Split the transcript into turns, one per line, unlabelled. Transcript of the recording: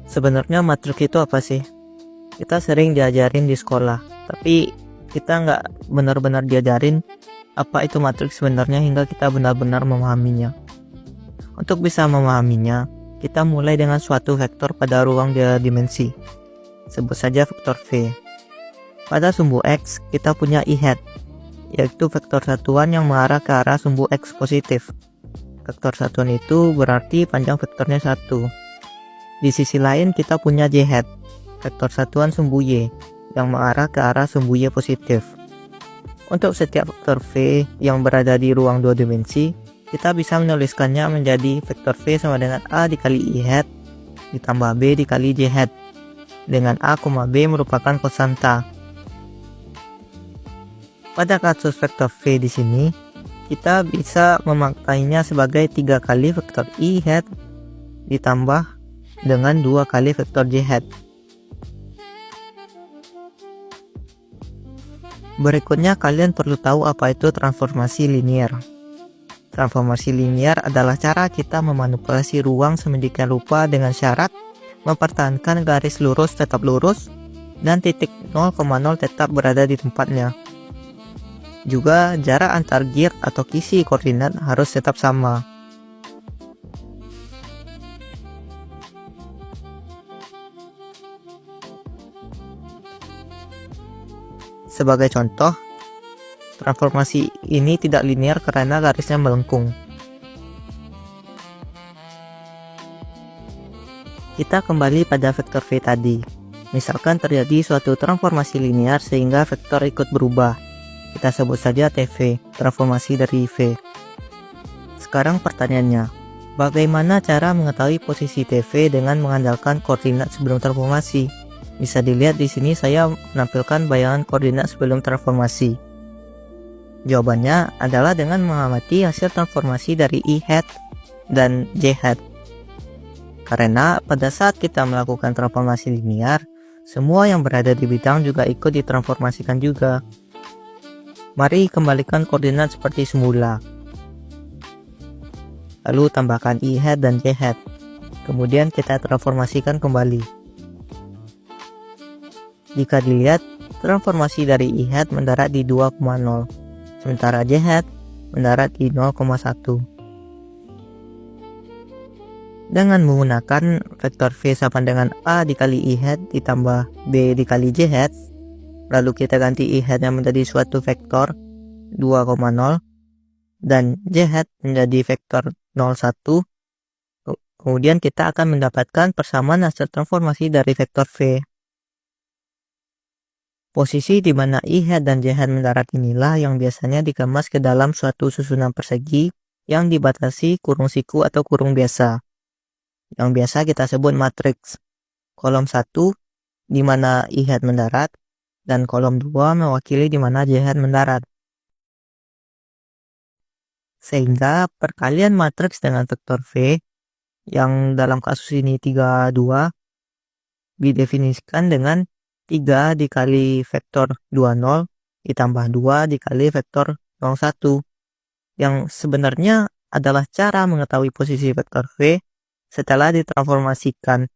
Sebenarnya matriks itu apa sih? Kita sering diajarin di sekolah, tapi kita nggak benar-benar diajarin apa itu matriks sebenarnya hingga kita benar-benar memahaminya. Untuk bisa memahaminya, kita mulai dengan suatu vektor pada ruang dimensi. Sebut saja vektor V. Pada sumbu X, kita punya I hat, yaitu vektor satuan yang mengarah ke arah sumbu X positif. Vektor satuan itu berarti panjang vektornya 1. Di sisi lain kita punya J hat, vektor satuan sumbu Y, yang mengarah ke arah sumbu Y positif. Untuk setiap vektor V yang berada di ruang 2 dimensi, kita bisa menuliskannya menjadi vektor V sama dengan A dikali I hat ditambah B dikali J hat, dengan A, B merupakan konstanta. Pada kasus vektor V di sini, kita bisa memakainya sebagai 3 kali vektor I hat ditambah dengan 2 kali vektor J hat. Berikutnya kalian perlu tahu apa itu transformasi linier. Transformasi linier adalah cara kita memanipulasi ruang sedemikian rupa dengan syarat mempertahankan garis lurus tetap lurus dan titik 0,0 tetap berada di tempatnya. Juga jarak antar gear atau kisi koordinat harus tetap sama. Sebagai contoh, transformasi ini tidak linear karena garisnya melengkung. Kita kembali pada vektor V tadi. Misalkan terjadi suatu transformasi linear sehingga vektor ikut berubah. Kita sebut saja TV, transformasi dari V. Sekarang pertanyaannya, bagaimana cara mengetahui posisi TV dengan mengandalkan koordinat sebelum transformasi? Bisa dilihat di sini saya menampilkan bayangan koordinat sebelum transformasi. Jawabannya adalah dengan mengamati hasil transformasi dari I hat dan J hat. Karena pada saat kita melakukan transformasi linear, semua yang berada di bidang juga ikut ditransformasikan juga. Mari kembalikan koordinat seperti semula. Lalu tambahkan I hat dan J hat. Kemudian kita transformasikan kembali. Jika dilihat, transformasi dari I hat mendarat di 2,0, sementara J hat mendarat di 0,1. Dengan menggunakan vektor V sama dengan A dikali I hat ditambah B dikali J hat, lalu kita ganti I hat yang menjadi suatu vektor 2,0 dan J hat menjadi vektor 0,1, kemudian kita akan mendapatkan persamaan hasil transformasi dari vektor V. Posisi di mana I hat dan J hat mendarat inilah yang biasanya dikemas ke dalam suatu susunan persegi yang dibatasi kurung siku atau kurung biasa, yang biasa kita sebut matriks. Kolom 1 di mana I hat mendarat dan kolom 2 mewakili di mana J hat mendarat. Sehingga perkalian matriks dengan vektor V yang dalam kasus ini 32 didefinisikan dengan 3 dikali vektor 20 ditambah 2 dikali vektor 01, yang sebenarnya adalah cara mengetahui posisi vektor V setelah ditransformasikan